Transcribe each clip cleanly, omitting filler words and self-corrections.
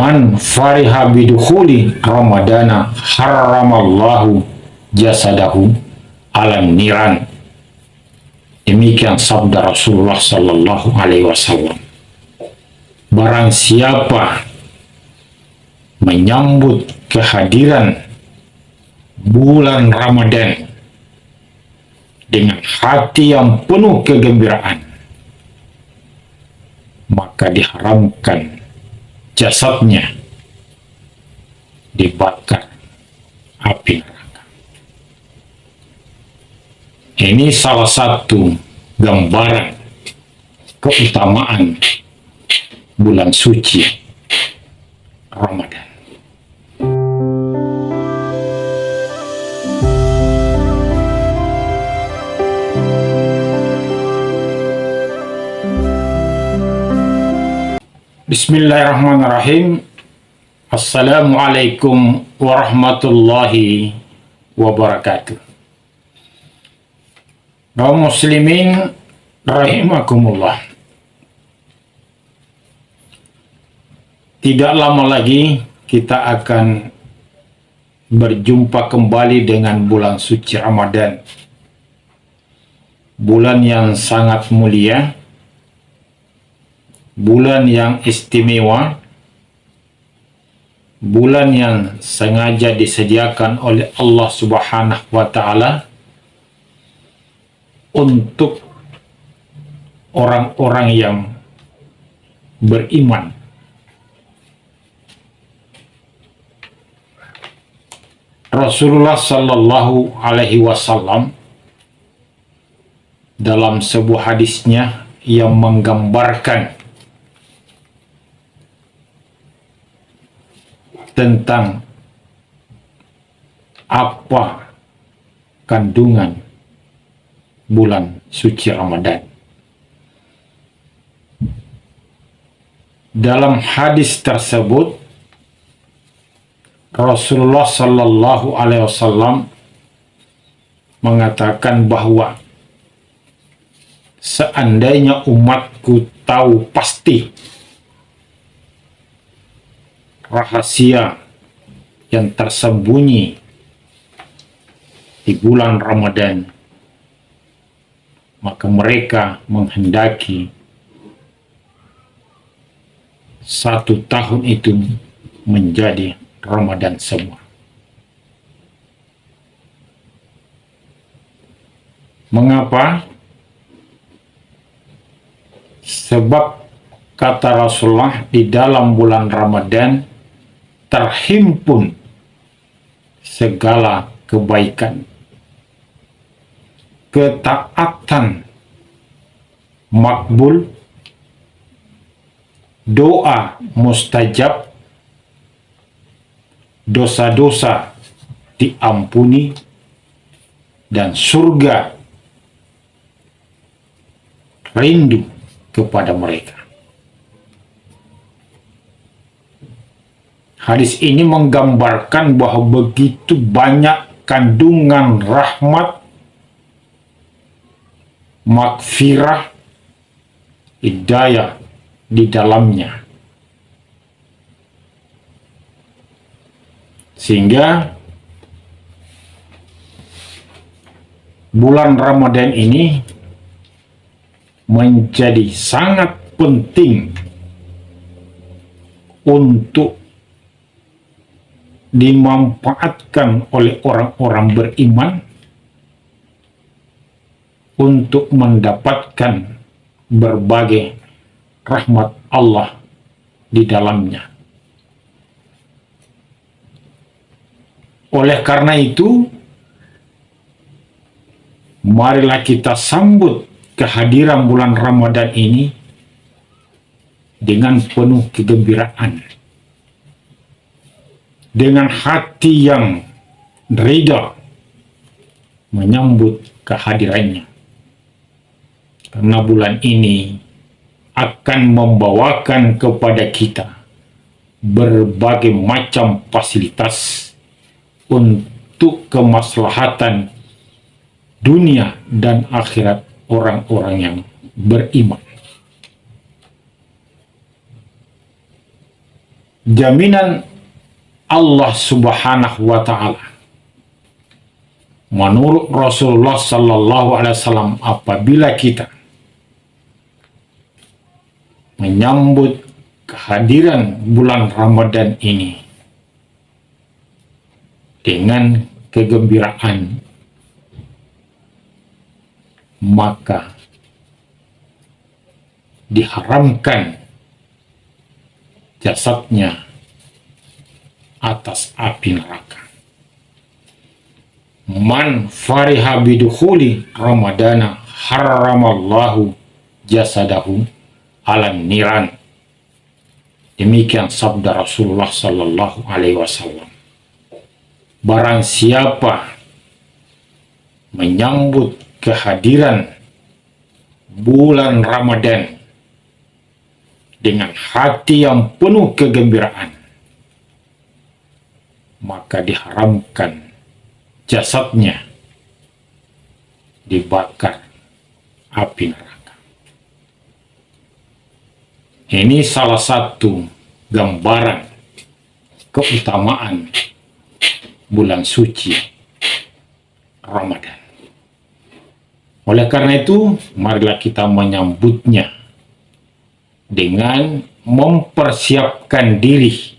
Man fariha bidukhuli ramadana haramallahu jasadahu alam niran. Demikian sabda Rasulullah sallallahu alaihi wasallam. Barang siapa menyambut kehadiran bulan Ramadan dengan hati yang penuh kegembiraan, maka diharamkan jasadnya dibakar api neraka. Ini salah satu gambaran keutamaan bulan suci Ramadan. Bismillahirrahmanirrahim. Assalamualaikum warahmatullahi wabarakatuh. Kaum muslimin rahimakumullah. Tidak lama lagi kita akan berjumpa kembali dengan bulan suci Ramadan. Bulan yang sangat mulia, bulan yang istimewa, bulan yang sengaja disediakan oleh Allah Subhanahu wa Ta'ala untuk orang-orang yang beriman. Rasulullah Sallallahu Alaihi Wasallam dalam sebuah hadisnya yang menggambarkan tentang apa kandungan bulan suci Ramadan. Dalam hadis tersebut, Rasulullah Sallallahu Alaihi Wasallam mengatakan bahwa seandainya umatku tahu pasti rahasia yang tersembunyi di bulan Ramadan, maka mereka menghendaki 1 tahun itu menjadi Ramadan semua. Mengapa? Sebab kata Rasulullah, di dalam bulan Ramadan terhimpun segala kebaikan, ketaatan makbul, doa mustajab, dosa-dosa diampuni, dan surga rindu kepada mereka. Hadis ini menggambarkan bahwa begitu banyak kandungan rahmat, maghfirah, hidayah di dalamnya. Sehingga bulan Ramadan ini menjadi sangat penting untuk dimanfaatkan oleh orang-orang beriman untuk mendapatkan berbagai rahmat Allah di dalamnya. Oleh karena itu, marilah kita sambut kehadiran bulan Ramadan ini dengan penuh kegembiraan, dengan hati yang ridha menyambut kehadirannya. Karena bulan ini akan membawakan kepada kita berbagai macam fasilitas untuk kemaslahatan dunia dan akhirat orang-orang yang beriman. jaminan Allah Subhanahu wa Ta'ala. Menurut Rasulullah Sallallahu Alaihi Wasallam, apabila kita menyambut kehadiran bulan Ramadan ini dengan kegembiraan, maka diharamkan jasadnya atas api neraka. Man fariha bidukhuli Ramadana haramallahu jasadahu alam niran. Demikian sabda Rasulullah Sallallahu Alaihi Wasallam. Barang siapa menyambut kehadiran bulan Ramadan dengan hati yang penuh kegembiraan, maka diharamkan jasadnya dibakar api neraka. Ini salah satu gambaran keutamaan bulan suci Ramadan. Oleh karena itu, marilah kita menyambutnya dengan mempersiapkan diri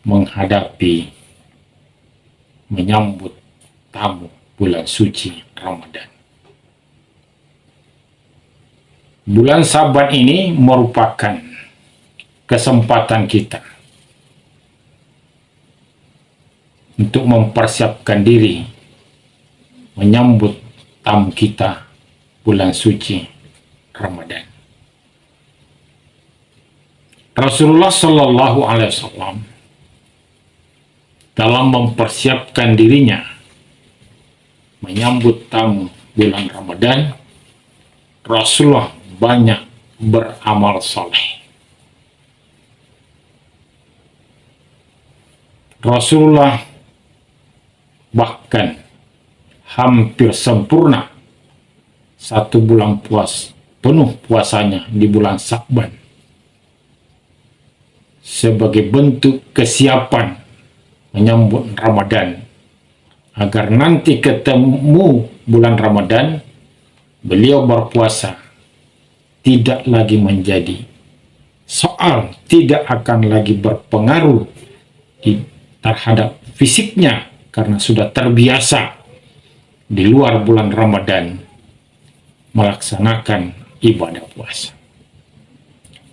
menghadapi menyambut tamu bulan suci Ramadan. Bulan Saban ini merupakan kesempatan kita untuk mempersiapkan diri menyambut tamu kita bulan suci Ramadan. Rasulullah Shallallahu Alaihi Wasallam dalam mempersiapkan dirinya menyambut tamu bulan Ramadan, Rasulullah banyak beramal soleh. Rasulullah bahkan hampir sempurna satu bulan penuh puasanya di bulan Sya'ban sebagai bentuk kesiapan menyambut Ramadan, agar nanti ketemu bulan Ramadan beliau berpuasa tidak lagi menjadi soal, tidak akan lagi berpengaruh terhadap fisiknya karena sudah terbiasa di luar bulan Ramadan melaksanakan ibadah puasa.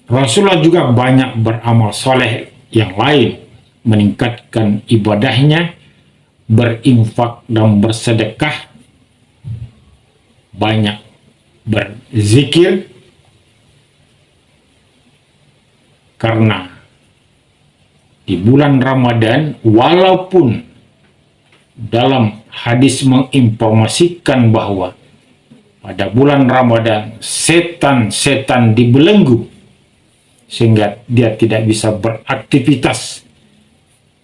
Rasulullah juga banyak beramal soleh yang lain, meningkatkan ibadahnya, berinfak dan bersedekah, banyak berzikir, karena di bulan Ramadan, walaupun dalam hadis menginformasikan bahwa pada bulan Ramadan setan-setan dibelenggu sehingga dia tidak bisa beraktivitas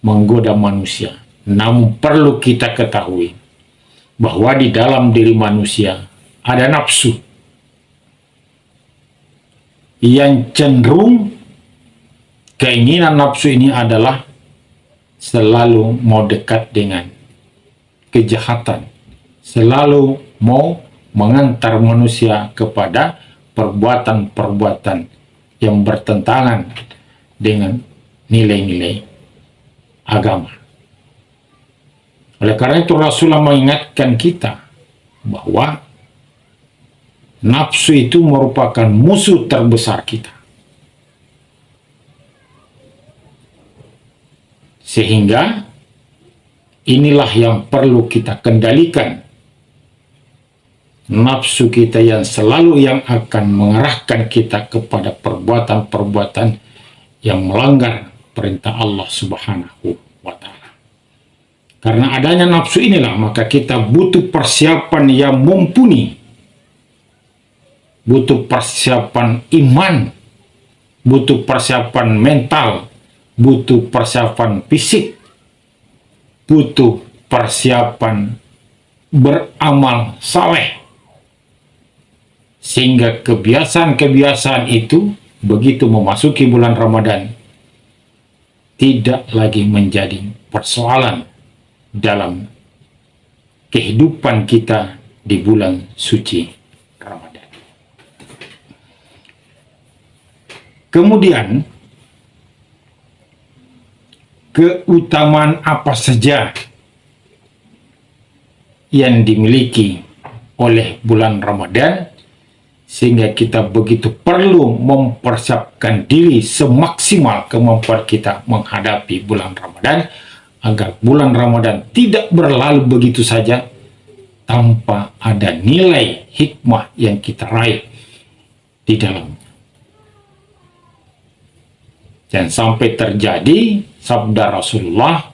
menggoda manusia. Namun perlu kita ketahui bahwa di dalam diri manusia ada nafsu yang cenderung, keinginan nafsu ini adalah selalu mau dekat dengan kejahatan, selalu mau mengantar manusia kepada perbuatan-perbuatan yang bertentangan dengan nilai-nilai agama. Oleh karena itu Rasulullah mengingatkan kita bahwa nafsu itu merupakan musuh terbesar kita. Sehingga inilah yang perlu kita kendalikan. Nafsu kita yang akan mengarahkan kita kepada perbuatan-perbuatan yang melanggar perintah Allah Subhanahu wa Ta'ala. Karena adanya nafsu inilah maka kita butuh persiapan yang mumpuni, butuh persiapan iman, butuh persiapan mental, butuh persiapan fisik, butuh persiapan beramal saleh, sehingga kebiasaan-kebiasaan itu begitu memasuki bulan Ramadan tidak lagi menjadi persoalan dalam kehidupan kita di bulan suci Ramadan. Kemudian, keutamaan apa saja yang dimiliki oleh bulan Ramadan sehingga kita begitu perlu mempersiapkan diri semaksimal kemampuan kita menghadapi bulan Ramadan agar bulan Ramadan tidak berlalu begitu saja tanpa ada nilai hikmah yang kita raih di dalamnya. Dan sampai terjadi sabda Rasulullah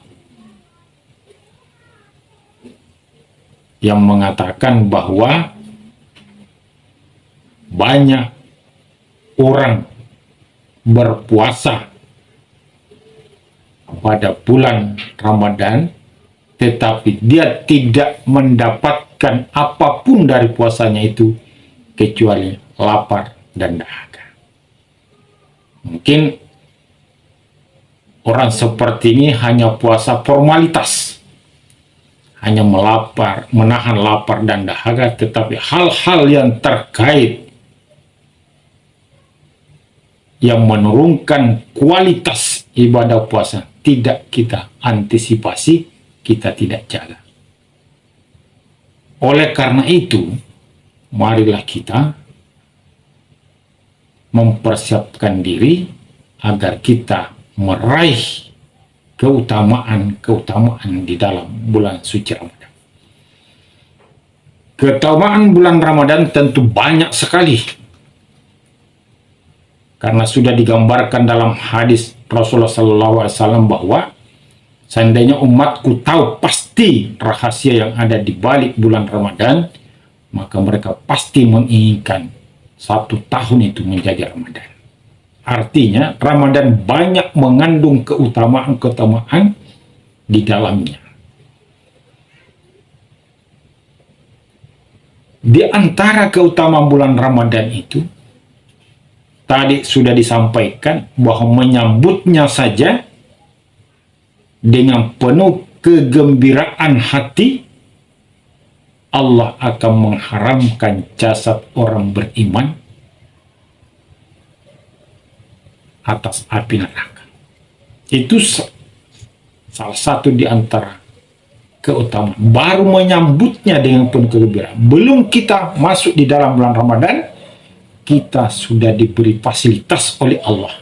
yang mengatakan bahwa banyak orang berpuasa pada bulan Ramadan, tetapi dia tidak mendapatkan apapun dari puasanya itu kecuali lapar dan dahaga. Mungkin orang seperti ini hanya puasa formalitas, hanya menahan lapar dan dahaga, tetapi hal-hal yang terkait yang menurunkan kualitas ibadah puasa tidak kita antisipasi, kita tidak jaga. Oleh karena itu, marilah kita mempersiapkan diri agar kita meraih keutamaan di dalam bulan suci Ramadan. Keutamaan bulan Ramadan tentu banyak sekali, karena sudah digambarkan dalam hadis Rasulullah SAW bahwa seandainya umatku tahu pasti rahasia yang ada di balik bulan Ramadan, maka mereka pasti menginginkan 1 tahun itu menjadi Ramadan. Artinya Ramadan banyak mengandung keutamaan-keutamaan di dalamnya. Di antara keutamaan bulan Ramadan itu, tadi sudah disampaikan bahwa menyambutnya saja dengan penuh kegembiraan hati, Allah akan mengharamkan jasad orang beriman atas api neraka. Itu salah satu di antara keutamaan. Baru menyambutnya dengan penuh kegembiraan. Belum kita masuk di dalam bulan Ramadan, kita sudah diberi fasilitas oleh Allah.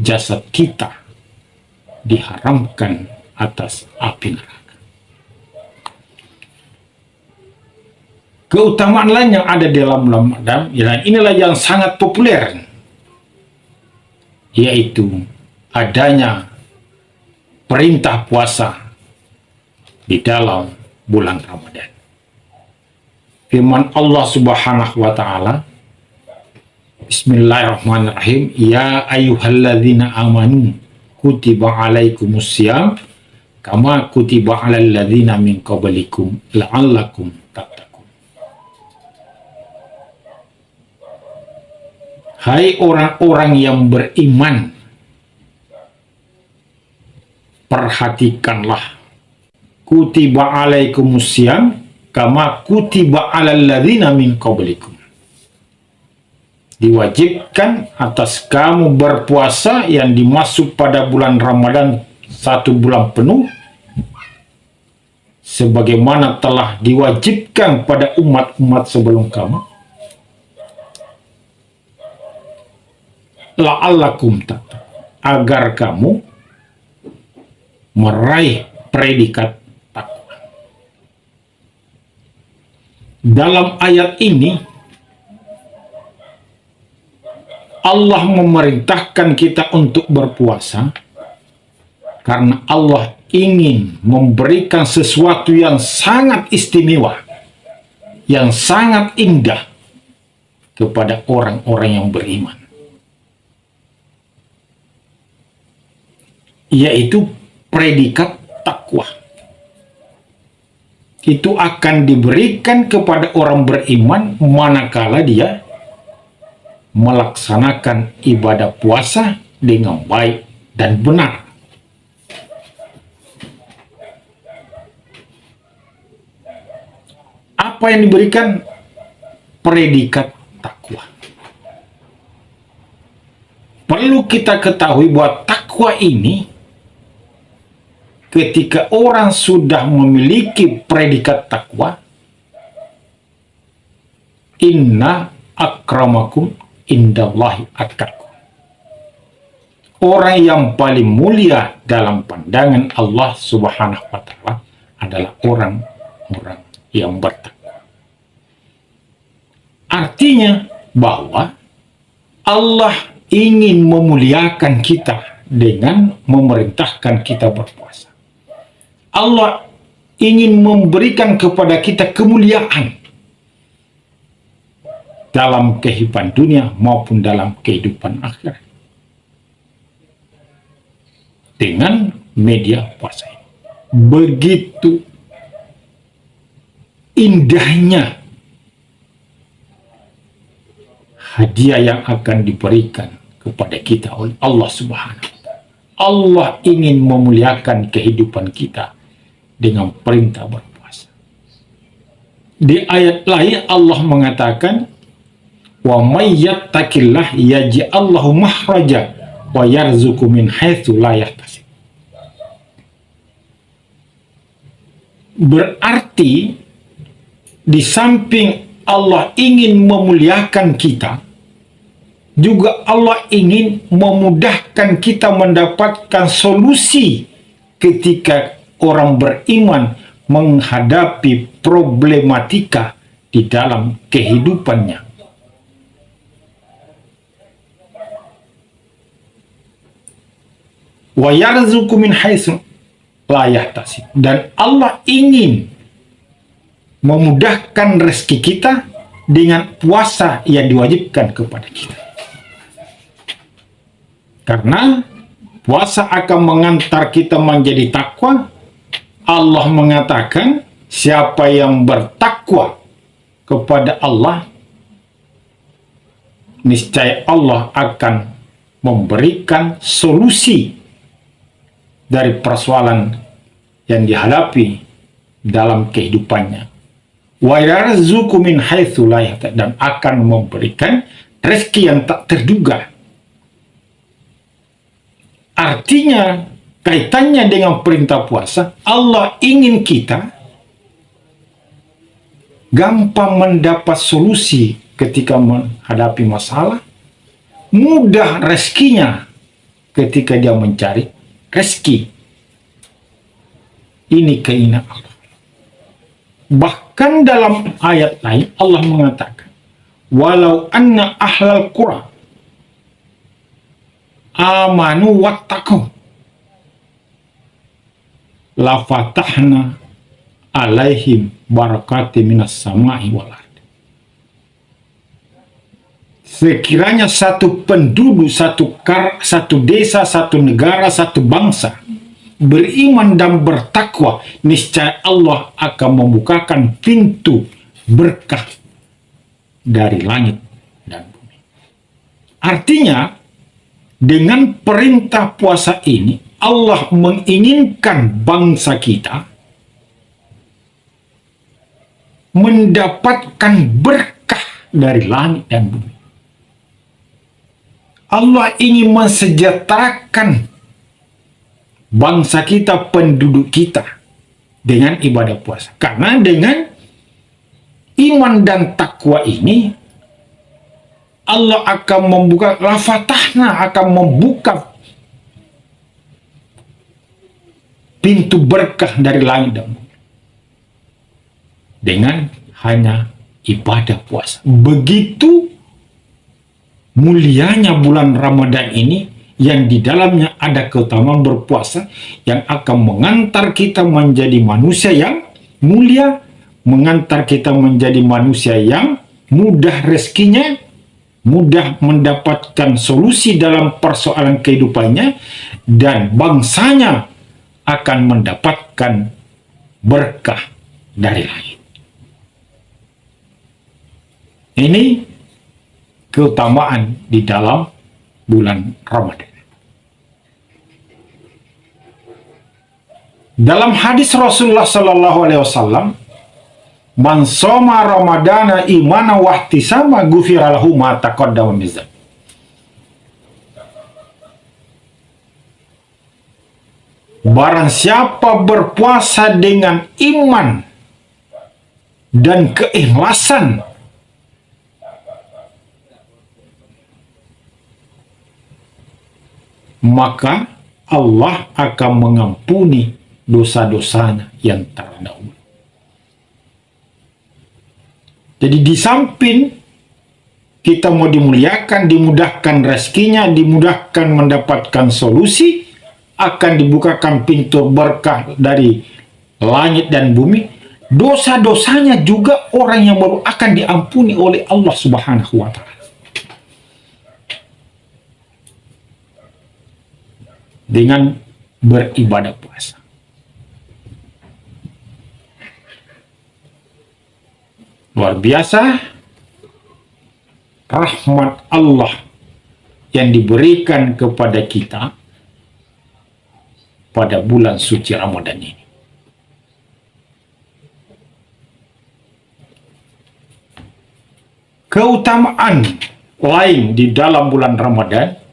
Jasad kita diharamkan atas api neraka. Keutamaan lain yang ada di dalam Ramadan, inilah yang sangat populer, yaitu adanya perintah puasa di dalam bulan Ramadan. Firman Allah Subhanahu wa Ta'ala, Bismillahirrahmanirrahim. Ya ayyuhalladzina amanu kutiba alaikumussyam kama kutiba alal ladzina min qablikum la'allakum tattaqun. Hai orang-orang yang beriman, perhatikanlah kutiba alaikumussyam kama kutiba alal ladzina min qablikum. Diwajibkan atas kamu berpuasa yang dimasuk pada bulan Ramadan 1 bulan penuh, sebagaimana telah diwajibkan pada umat-umat sebelum kamu, la'allakum tattaqun, agar kamu meraih predikat takwa. Dalam ayat ini Allah memerintahkan kita untuk berpuasa karena Allah ingin memberikan sesuatu yang sangat istimewa, yang sangat indah kepada orang-orang yang beriman, yaitu predikat takwa. Itu akan diberikan kepada orang beriman manakala dia melaksanakan ibadah puasa dengan baik dan benar. Apa yang diberikan? Predikat takwa. Perlu kita ketahui bahwa takwa ini, ketika orang sudah memiliki predikat takwa, inna akramakum indallahi atqakum. Orang yang paling mulia dalam pandangan Allah Subhanahu wa Ta'ala adalah orang-orang yang bertakwa. Artinya bahwa Allah ingin memuliakan kita dengan memerintahkan kita berpuasa. Allah ingin memberikan kepada kita kemuliaan dalam kehidupan dunia maupun dalam kehidupan akhirat dengan media puasa ini. Begitu indahnya hadiah yang akan diberikan kepada kita oleh Allah Subhanahu wa Ta'ala. Allah ingin memuliakan kehidupan kita dengan perintah berpuasa. Di ayat lain Allah mengatakan, wa may yattaqillah yaj'alhu makhraja wa yarzuqhu min haitsu la yahtasib. Berarti di samping Allah ingin memuliakan kita, juga Allah ingin memudahkan kita mendapatkan solusi ketika orang beriman menghadapi problematika di dalam kehidupannya. Wa yarzuqhu min haitsu la yahtasib. Dan Allah ingin memudahkan rezeki kita dengan puasa yang diwajibkan kepada kita. Karena puasa akan mengantar kita menjadi takwa. Allah mengatakan, siapa yang bertakwa kepada Allah, niscaya Allah akan memberikan solusi dari persoalan yang dihadapi dalam kehidupannya. Wa yarzuqhu min haitsu la yahtasib, dan akan memberikan rezeki yang tak terduga. Artinya, kaitannya dengan perintah puasa, Allah ingin kita gampang mendapat solusi ketika menghadapi masalah, mudah rezekinya ketika dia mencari rezeki. Ini keinginan Allah. Bahkan dalam ayat lain Allah mengatakan, walau anna ahlal qura amanu wattaqu la fatahna alaihim barakati minas sama'i wal ardi. Sekiranya satu penduduk, satu desa, satu negara, satu bangsa beriman dan bertakwa, niscaya Allah akan membukakan pintu berkah dari langit dan bumi. Artinya, dengan perintah puasa ini, Allah menginginkan bangsa kita mendapatkan berkah dari langit dan bumi. Allah ingin mensejahterakan bangsa kita, penduduk kita, dengan ibadah puasa. Karena dengan iman dan takwa ini, Allah akan membuka, lafatahna akan membuka pintu berkah dari langit dan bumi. Dengan hanya ibadah puasa. Begitu mulianya bulan Ramadan ini, yang di dalamnya ada keutamaan berpuasa yang akan mengantar kita menjadi manusia yang mulia, mengantar kita menjadi manusia yang mudah rezekinya, mudah mendapatkan solusi dalam persoalan kehidupannya, dan bangsanya akan mendapatkan berkah dari langit. Ini keutamaan di dalam bulan Ramadan. Dalam hadis Rasulullah Sallallahu Alaihi Wasallam Man soma ramadana imana wahtisama ghufira lahu ma taqaddama min dzambi. Barang siapa berpuasa dengan iman dan keikhlasan, maka Allah akan mengampuni dosa-dosanya yang terdahulu. Jadi di samping kita mau dimuliakan, dimudahkan rezekinya, dimudahkan mendapatkan solusi, akan dibukakan pintu berkah dari langit dan bumi, dosa-dosanya juga orang yang baru akan diampuni oleh Allah Subhanahu wa Ta'ala. Dengan beribadah puasa. Luar biasa rahmat Allah yang diberikan kepada kita pada bulan suci Ramadan ini. Keutamaan lain di dalam bulan Ramadan,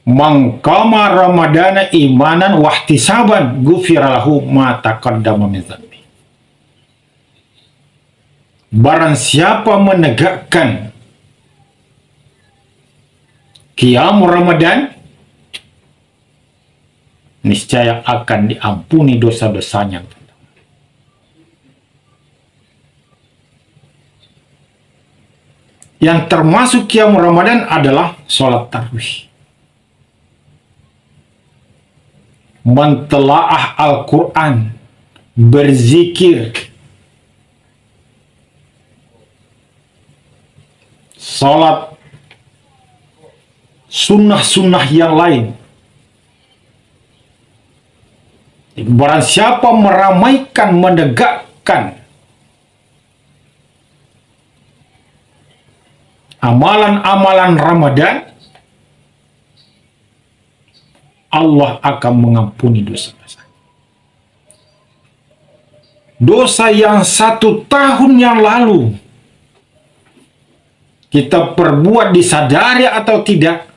man qama ramadana imanan wahtisaban ghufira lahu ma taqaddama min dzambi. Barang siapa menegakkan qiyam Ramadan, niscaya akan diampuni dosa-dosanya. Yang termasuk qiyam Ramadan adalah sholat tarawih. Mentelaah Al-Quran, berzikir, salat, sunnah-sunnah yang lain. Barang siapa meramaikan, menegakkan amalan-amalan Ramadan, Allah akan mengampuni dosa-dosa. Dosa yang 1 tahun yang lalu kita perbuat disadari atau tidak,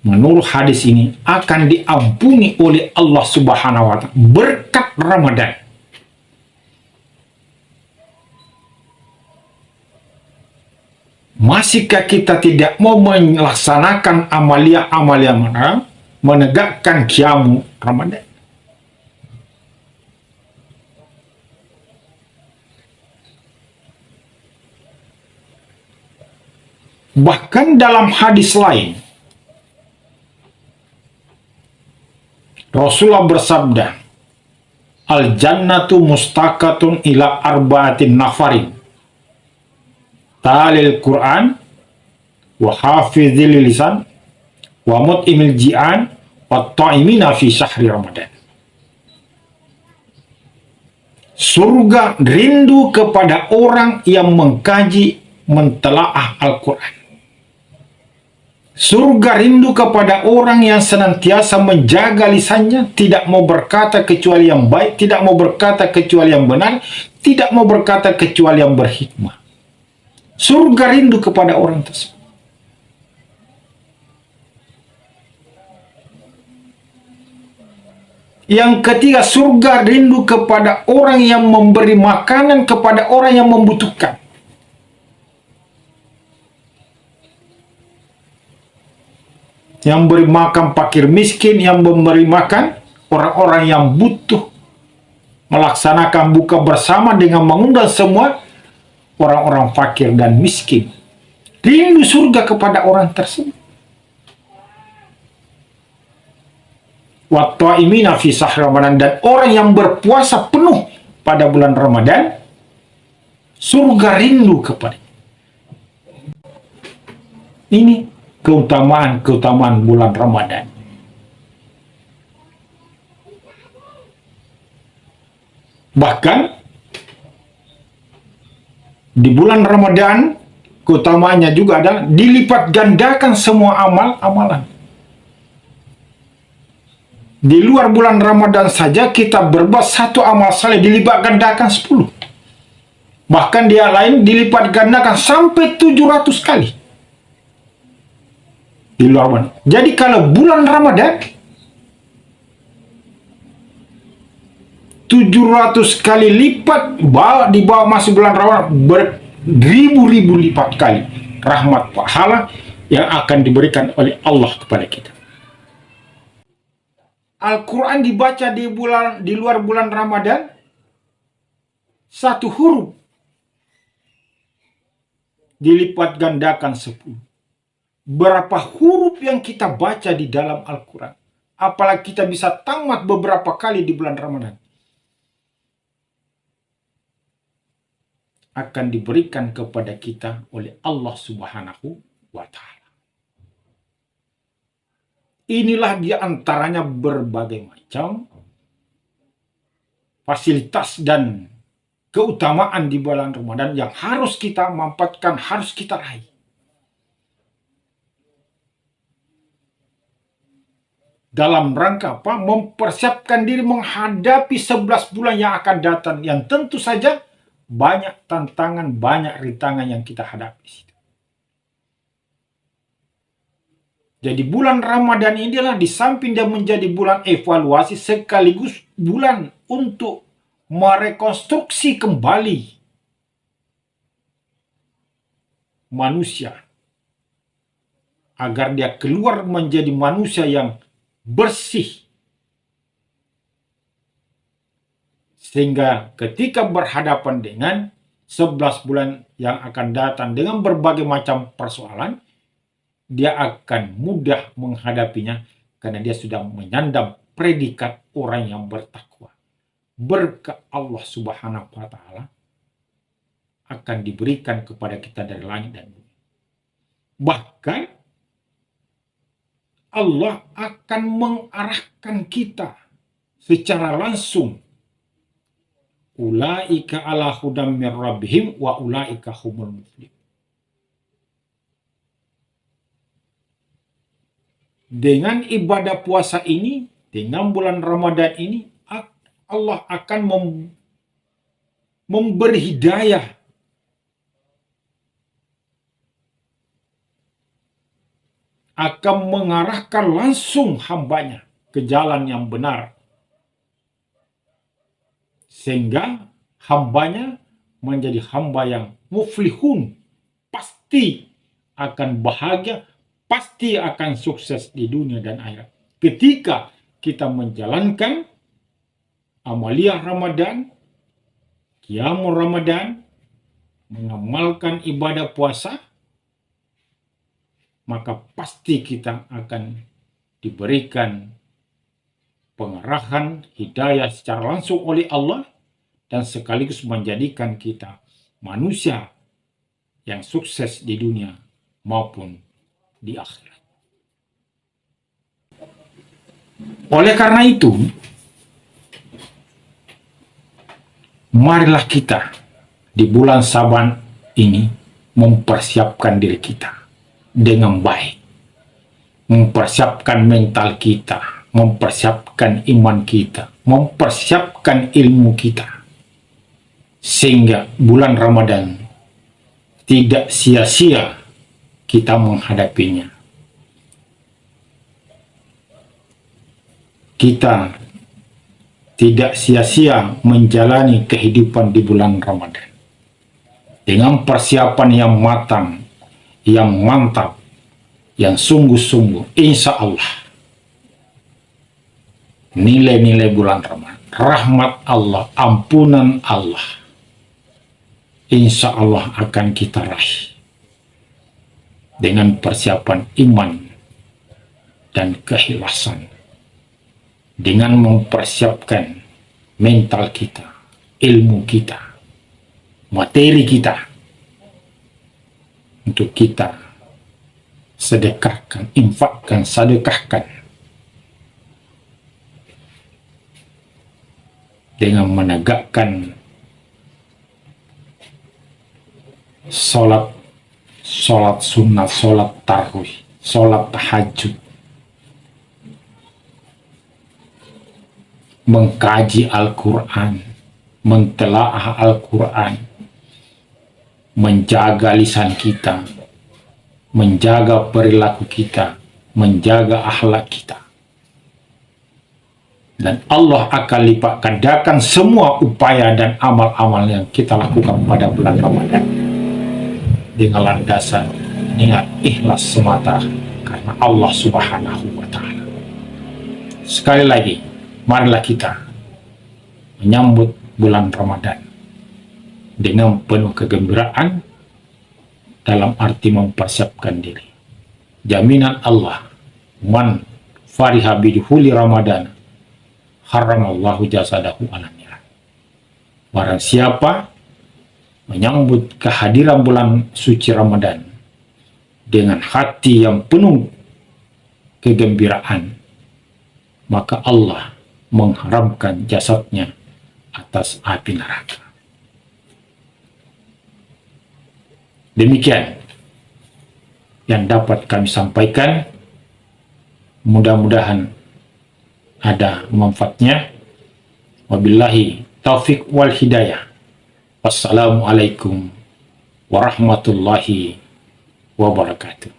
menurut hadis ini akan diampuni oleh Allah Subhanahu wa Ta'ala berkat Ramadan. Masihkah kita tidak mau melaksanakan amalia-amalia mana, menegakkan qiyam Ramadan? Bahkan dalam hadis lain, Rasulullah bersabda, al-jannatu mustaqatun ila arba'atin nafarin, talil Quran, wa hafizil lisan, wa mut'imil ji'an, wa ta'imina fi syahri Ramadan. Surga rindu kepada orang yang mengkaji, mentelaah Al-Quran. Surga rindu kepada orang yang senantiasa menjaga lisannya, tidak mau berkata kecuali yang baik, tidak mau berkata kecuali yang benar, tidak mau berkata kecuali yang berhikmah. Surga rindu kepada orang tersebut. Yang ketiga, surga rindu kepada orang yang memberi makanan kepada orang yang membutuhkan. Yang beri makan fakir miskin, yang memberi makan orang-orang yang butuh. Melaksanakan buka bersama dengan mengundang semua orang-orang fakir dan miskin. Rindu surga kepada orang tersebut. Wa ta'imina fi syahr Ramadan, dan orang yang berpuasa penuh pada bulan Ramadan, surga rindu kepada. Ini keutamaan bulan Ramadan. Bahkan di bulan Ramadan keutamaannya juga adalah dilipat gandakan semua amalan. Di luar bulan Ramadan saja kita berbuat satu amal saleh dilipat gandakan 10. Bahkan dia lain dilipat gandakan sampai 700 kali. Di luar Ramadan. Jadi kalau bulan Ramadan 700 kali lipat di bawah masuk bulan Ramadan beribu-ribu lipat kali rahmat pahala yang akan diberikan oleh Allah kepada kita. Al-Quran dibaca di luar bulan Ramadan, satu huruf dilipat gandakan 10. Berapa huruf yang kita baca di dalam Al-Quran? Apalagi kita bisa tamat beberapa kali di bulan Ramadan. Akan diberikan kepada kita oleh Allah Subhanahu wa Ta'ala. Inilah di antaranya berbagai macam fasilitas dan keutamaan di bulan Ramadan yang harus kita manfaatkan, harus kita raih. Dalam rangka apa? Mempersiapkan diri menghadapi 11 bulan yang akan datang, yang tentu saja banyak tantangan, banyak rintangan yang kita hadapi. Jadi bulan Ramadan inilah di samping dia menjadi bulan evaluasi sekaligus bulan untuk merekonstruksi kembali manusia agar dia keluar menjadi manusia yang bersih. Sehingga ketika berhadapan dengan 11 bulan yang akan datang dengan berbagai macam persoalan, dia akan mudah menghadapinya karena dia sudah menyandang predikat orang yang bertakwa. Berkat Allah Subhanahu wa Ta'ala akan diberikan kepada kita dari langit dan bumi. Bahkan Allah akan mengarahkan kita secara langsung. Ulaika ala hudam min rabbihim wa ulaika humul muflihun. Dengan ibadah puasa ini, dengan bulan Ramadan ini, Allah akan memberi hidayah akan mengarahkan langsung hambanya ke jalan yang benar. Sehingga hambanya menjadi hamba yang muflihun. Pasti akan bahagia, pasti akan sukses di dunia dan akhirat. Ketika kita menjalankan amaliyah Ramadan, qiyamul Ramadan, mengamalkan ibadah puasa, maka pasti kita akan diberikan pengarahan, hidayah secara langsung oleh Allah dan sekaligus menjadikan kita manusia yang sukses di dunia maupun di akhirat. Oleh karena itu, marilah kita di bulan Saban ini mempersiapkan diri kita dengan baik, mempersiapkan mental kita, mempersiapkan iman kita, mempersiapkan ilmu kita, sehingga bulan Ramadan tidak sia-sia kita menghadapinya. Kita tidak sia-sia menjalani kehidupan di bulan Ramadan dengan persiapan yang matang, yang mantap, yang sungguh-sungguh. Insya Allah nilai-nilai bulan Ramadan, rahmat Allah, ampunan Allah, insya Allah akan kita raih dengan persiapan iman dan keikhlasan, dengan mempersiapkan mental kita, ilmu kita, materi kita, untuk kita sedekahkan, infakkan, sedekahkan dengan menegakkan sholat sunat, sholat tarawih, sholat tahajud, mengkaji Al-Quran, mentelaah Al-Quran, menjaga lisan kita, menjaga perilaku kita, menjaga akhlak kita. Dan Allah akan lipat gandakan semua upaya dan amal-amal yang kita lakukan pada bulan Ramadan dengan landasan niat ikhlas semata karena Allah Subhanahu wa Ta'ala. Sekali lagi, marilah kita menyambut bulan Ramadan dengan penuh kegembiraan dalam arti mempersiapkan diri. Jaminan Allah, man fariha bidhuli Ramadan haramallahu jasadahu alan nar. Barang siapa menyambut kehadiran bulan suci Ramadan dengan hati yang penuh kegembiraan, maka Allah mengharamkan jasadnya atas api neraka. Demikian yang dapat kami sampaikan. Mudah-mudahan ada manfaatnya. Wabillahi taufik wal hidayah. Wassalamualaikum warahmatullahi wabarakatuh.